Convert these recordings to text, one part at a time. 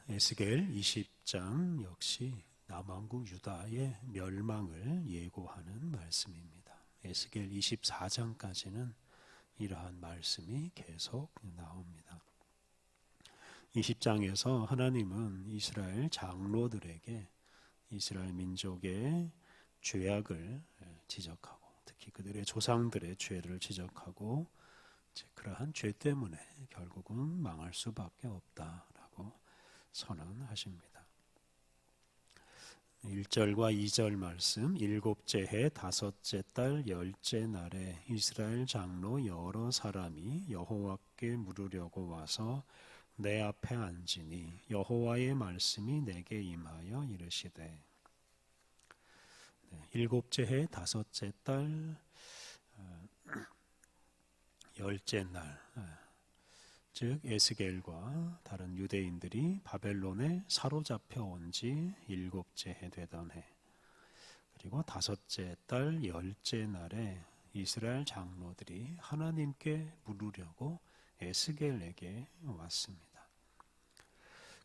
에스겔 20장 역시 남왕국 유다의 멸망을 예고하는 말씀입니다. 에스겔 24장까지는 이러한 말씀이 계속 나옵니다. 20장에서 하나님은 이스라엘 장로들에게 이스라엘 민족의 죄악을 지적하고 특히 그들의 조상들의 죄를 지적하고 그러한 죄 때문에 결국은 망할 수밖에 없다라고 선언하십니다. 1절과 2절 말씀, 일곱째 해 다섯째 달 열째 날에 이스라엘 장로 여러 사람이 여호와께 물으려고 와서 내 앞에 앉으니 여호와의 말씀이 내게 임하여 이르시되. 일곱째 해 다섯째 달 열째 날, 즉 에스겔과 다른 유대인들이 바벨론에 사로잡혀 온 지 일곱째 해 되던 해, 그리고 다섯째 달 열째 날에 이스라엘 장로들이 하나님께 물으려고 에스겔에게 왔습니다.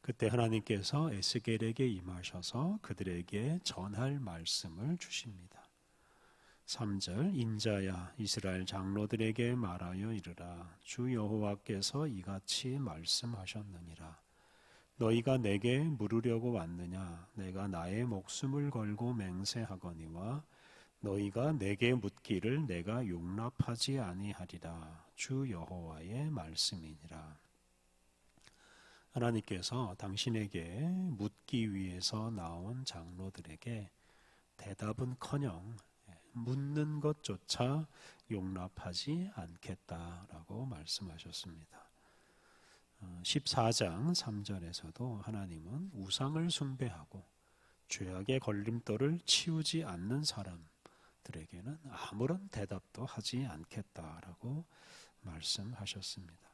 그때 하나님께서 에스겔에게 임하셔서 그들에게 전할 말씀을 주십니다. 3절, 인자야 이스라엘 장로들에게 말하여 이르라. 주 여호와께서 이같이 말씀하셨느니라. 너희가 내게 물으려고 왔느냐? 내가 나의 목숨을 걸고 맹세하거니와 너희가 내게 묻기를 내가 용납하지 아니하리라. 주 여호와의 말씀이니라. 하나님께서 당신에게 묻기 위해서 나온 장로들에게 대답은커녕 묻는 것조차 용납하지 않겠다라고 말씀하셨습니다. 14장 3절에서도 하나님은 우상을 숭배하고 죄악의 걸림돌을 치우지 않는 사람들에게는 아무런 대답도 하지 않겠다라고 말씀하셨습니다.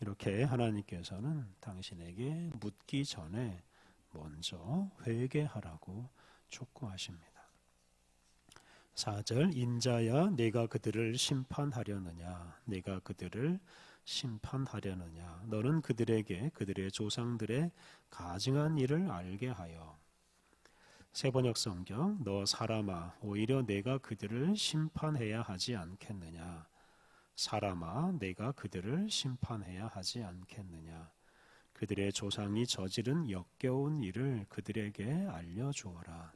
이렇게 하나님께서는 당신에게 묻기 전에 먼저 회개하라고 촉구하십니다. 4절, 인자야 내가 그들을 심판하려느냐? 내가 그들을 심판하려느냐? 너는 그들에게 그들의 조상들의 가증한 일을 알게 하여. 세번역 성경, 너 사람아 오히려 내가 그들을 심판해야 하지 않겠느냐? 사람아 내가 그들을 심판해야 하지 않겠느냐? 그들의 조상이 저지른 역겨운 일을 그들에게 알려주어라.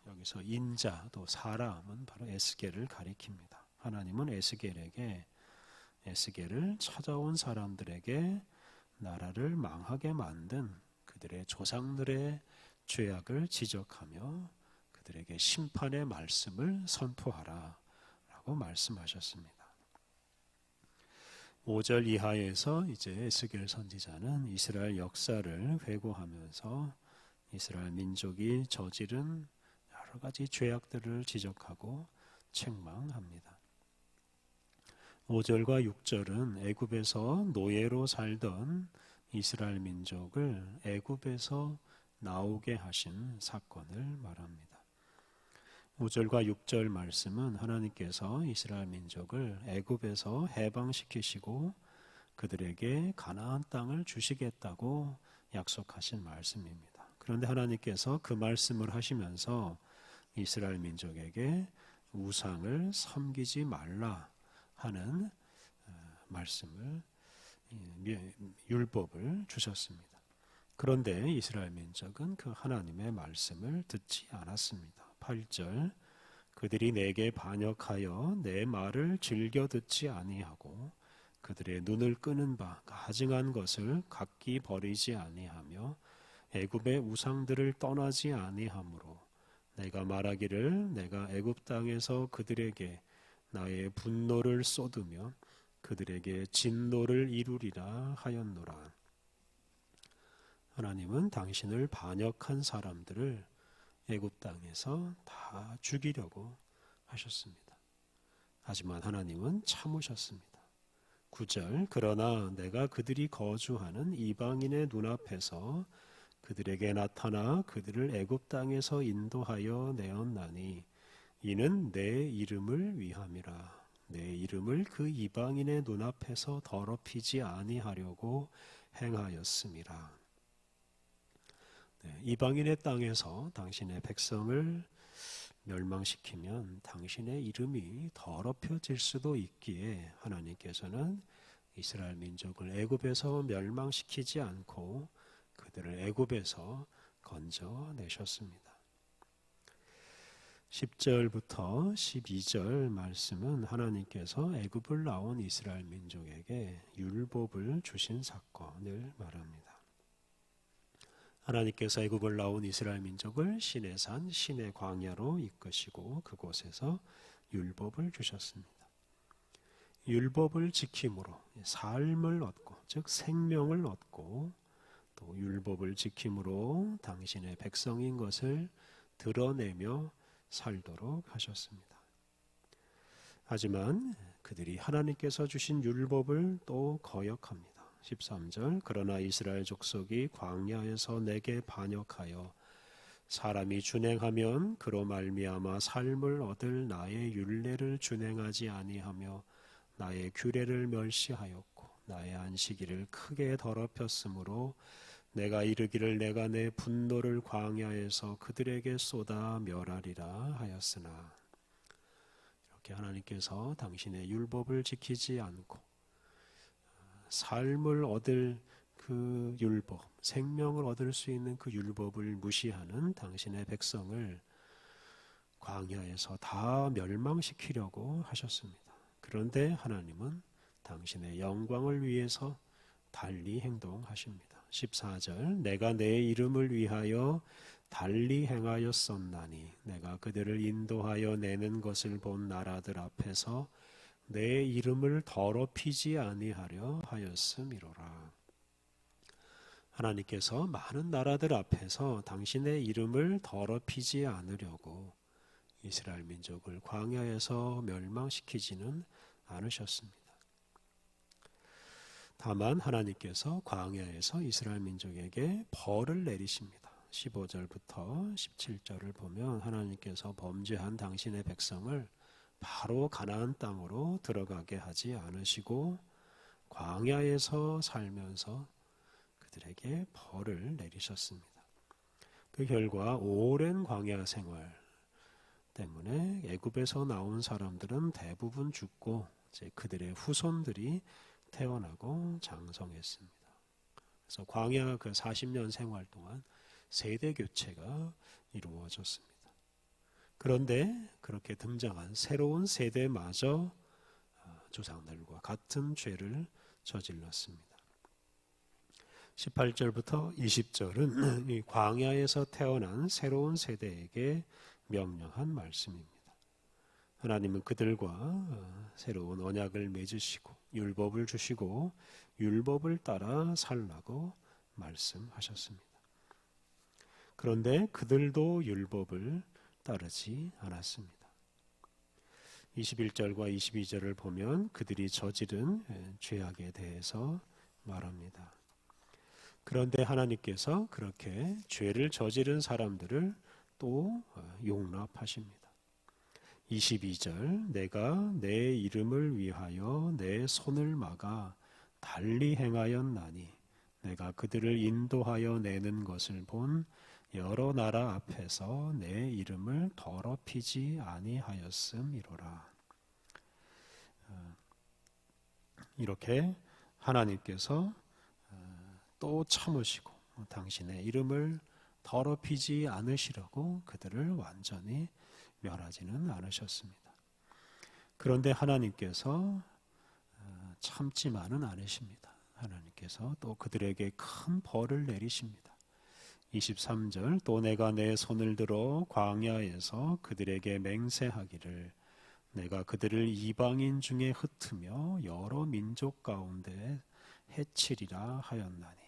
여기서 인자 또 사람은 바로 에스겔을 가리킵니다. 하나님은 에스겔을 찾아온 사람들에게 나라를 망하게 만든 그들의 조상들의 죄악을 지적하며 그들에게 심판의 말씀을 선포하라 라고 말씀하셨습니다. 5절 이하에서 이제 에스겔 선지자는 이스라엘 역사를 회고하면서 이스라엘 민족이 저지른 여러 가지 죄악들을 지적하고 책망합니다. 5절과 6절은 애굽에서 노예로 살던 이스라엘 민족을 애굽에서 나오게 하신 사건을 말합니다. 5절과 6절 말씀은 하나님께서 이스라엘 민족을 애굽에서 해방시키시고 그들에게 가나안 땅을 주시겠다고 약속하신 말씀입니다. 그런데 하나님께서 그 말씀을 하시면서 이스라엘 민족에게 우상을 섬기지 말라 하는 말씀을, 율법을 주셨습니다. 그런데 이스라엘 민족은 그 하나님의 말씀을 듣지 않았습니다. 8절, 그들이 내게 반역하여 내 말을 즐겨 듣지 아니하고 그들의 눈을 끄는 바 가증한 것을 각기 버리지 아니하며 애굽의 우상들을 떠나지 아니하므로 내가 말하기를 내가 애굽 땅에서 그들에게 나의 분노를 쏟으며 그들에게 진노를 이루리라 하였노라. 하나님은 당신을 반역한 사람들을 애굽 땅에서 다 죽이려고 하셨습니다. 하지만 하나님은 참으셨습니다. 9절, 그러나 내가 그들이 거주하는 이방인의 눈앞에서 그들에게 나타나 그들을 애굽 땅에서 인도하여 내었나니 이는 내 이름을 위함이라. 내 이름을 그 이방인의 눈앞에서 더럽히지 아니하려고 행하였음이라. 네, 이방인의 땅에서 당신의 백성을 멸망시키면 당신의 이름이 더럽혀질 수도 있기에 하나님께서는 이스라엘 민족을 애굽에서 멸망시키지 않고 그들을 애굽에서 건져내셨습니다. 10절부터 12절 말씀은 하나님께서 애굽을 나온 이스라엘 민족에게 율법을 주신 사건을 말합니다. 하나님께서 애굽을 나온 이스라엘 민족을 시내 산 시내 광야로 이끄시고 그곳에서 율법을 주셨습니다. 율법을 지킴으로 삶을 얻고 즉 생명을 얻고 또 율법을 지킴으로 당신의 백성인 것을 드러내며 살도록 하셨습니다. 하지만 그들이 하나님께서 주신 율법을 또 거역합니다. 13절 그러나 이스라엘 족속이 광야에서 내게 반역하여 사람이 준행하면 그로 말미암아 삶을 얻을 나의 율례를 준행하지 아니하며 나의 규례를 멸시하였고 나의 안식일을 크게 더럽혔으므로 내가 이르기를 내가 내 분노를 광야에서 그들에게 쏟아 멸하리라 하였으나 이렇게 하나님께서 당신의 율법을 지키지 않고 삶을 얻을 그 율법, 생명을 얻을 수 있는 그 율법을 무시하는 당신의 백성을 광야에서 다 멸망시키려고 하셨습니다. 그런데 하나님은 당신의 영광을 위해서 달리 행동하십니다. 14절 내가 내 이름을 위하여 달리 행하였었나니 내가 그들을 인도하여 내는 것을 본 나라들 앞에서 내 이름을 더럽히지 아니하려 하였음이로라. 하나님께서 많은 나라들 앞에서 당신의 이름을 더럽히지 않으려고 이스라엘 민족을 광야에서 멸망시키지는 않으셨습니다. 다만 하나님께서 광야에서 이스라엘 민족에게 벌을 내리십니다. 15절부터 17절을 보면 하나님께서 범죄한 당신의 백성을 바로 가나안 땅으로 들어가게 하지 않으시고 광야에서 살면서 그들에게 벌을 내리셨습니다. 그 결과 오랜 광야 생활 때문에 애굽에서 나온 사람들은 대부분 죽고 이제 그들의 후손들이 태어나고 장성했습니다. 그래서 광야 그 40년 생활 동안 세대 교체가 이루어졌습니다. 그런데 그렇게 등장한 새로운 세대마저 조상들과 같은 죄를 저질렀습니다. 18절부터 20절은 이 광야에서 태어난 새로운 세대에게 명령한 말씀입니다. 하나님은 그들과 새로운 언약을 맺으시고 율법을 주시고 율법을 따라 살라고 말씀하셨습니다. 그런데 그들도 율법을 따르지 않았습니다. 21절과 22절을 보면 그들이 저지른 죄악에 대해서 말합니다. 그런데 하나님께서 그렇게 죄를 저지른 사람들을 또 용납하십니다. 22절 내가 내 이름을 위하여 내 손을 막아 달리 행하였나니 내가 그들을 인도하여 내는 것을 본 여러 나라 앞에서 내 이름을 더럽히지 아니하였음이로라. 이렇게 하나님께서 또 참으시고 당신의 이름을 더럽히지 않으시려고 그들을 완전히 멸하지는 않으셨습니다. 그런데 하나님께서 참지만은 않으십니다. 하나님께서 또 그들에게 큰 벌을 내리십니다. 23절 또 내가 내 손을 들어 광야에서 그들에게 맹세하기를 내가 그들을 이방인 중에 흩으며 여러 민족 가운데 해치리라 하였나니.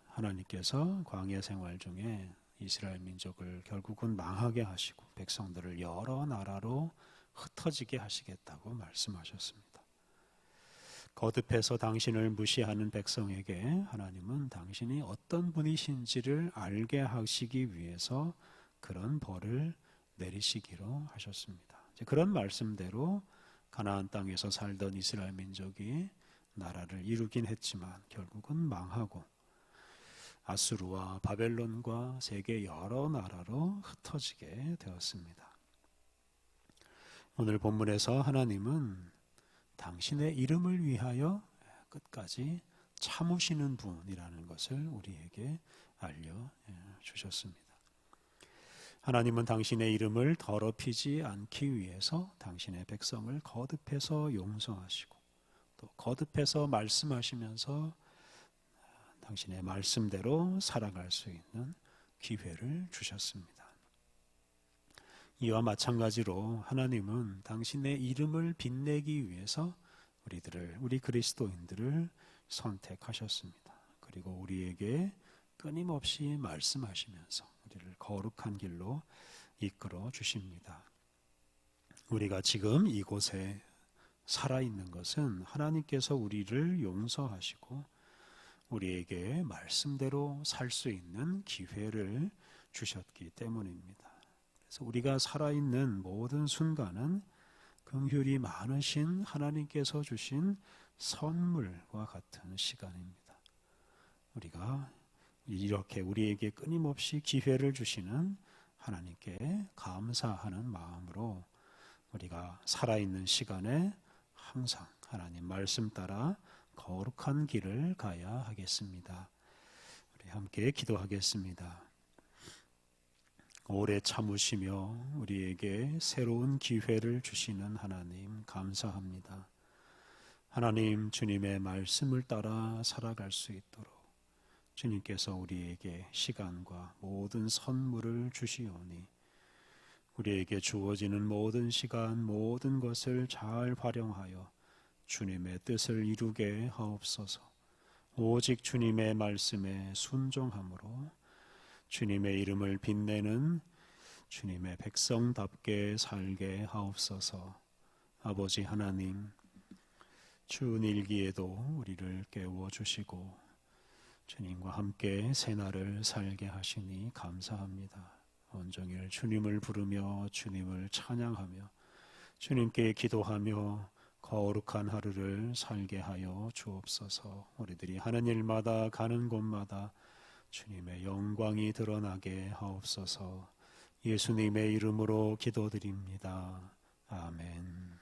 하나님께서 광야 생활 중에 이스라엘 민족을 결국은 망하게 하시고 백성들을 여러 나라로 흩어지게 하시겠다고 말씀하셨습니다. 거듭해서 당신을 무시하는 백성에게 하나님은 당신이 어떤 분이신지를 알게 하시기 위해서 그런 벌을 내리시기로 하셨습니다. 그런 말씀대로 가나안 땅에서 살던 이스라엘 민족이 나라를 이루긴 했지만 결국은 망하고 아수르와 바벨론과 세계 여러 나라로 흩어지게 되었습니다. 오늘 본문에서 하나님은 당신의 이름을 위하여 끝까지 참으시는 분이라는 것을 우리에게 알려주셨습니다. 하나님은 당신의 이름을 더럽히지 않기 위해서 당신의 백성을 거듭해서 용서하시고 또 거듭해서 말씀하시면서 당신의 말씀대로 살아갈 수 있는 기회를 주셨습니다. 이와 마찬가지로 하나님은 당신의 이름을 빛내기 위해서 우리 그리스도인들을 선택하셨습니다. 그리고 우리에게 끊임없이 말씀하시면서 우리를 거룩한 길로 이끌어 주십니다. 우리가 지금 이곳에 살아있는 것은 하나님께서 우리를 용서하시고 우리에게 말씀대로 살 수 있는 기회를 주셨기 때문입니다. 그래서 우리가 살아있는 모든 순간은 긍휼이 많으신 하나님께서 주신 선물과 같은 시간입니다. 우리가 이렇게 우리에게 끊임없이 기회를 주시는 하나님께 감사하는 마음으로 우리가 살아있는 시간에 항상 하나님 말씀 따라 거룩한 길을 가야 하겠습니다. 우리 함께 기도하겠습니다. 오래 참으시며 우리에게 새로운 기회를 주시는 하나님 감사합니다. 하나님 주님의 말씀을 따라 살아갈 수 있도록 주님께서 우리에게 시간과 모든 선물을 주시오니 우리에게 주어지는 모든 시간 모든 것을 잘 활용하여 주님의 뜻을 이루게 하옵소서. 오직 주님의 말씀에 순종함으로 주님의 이름을 빛내는 주님의 백성답게 살게 하옵소서. 아버지 하나님, 추운 일기에도 우리를 깨워주시고 주님과 함께 새날을 살게 하시니 감사합니다. 온종일 주님을 부르며 주님을 찬양하며 주님께 기도하며 거룩한 하루를 살게 하여 주옵소서. 우리들이 하는 일마다 가는 곳마다 주님의 영광이 드러나게 하옵소서. 예수님의 이름으로 기도드립니다. 아멘.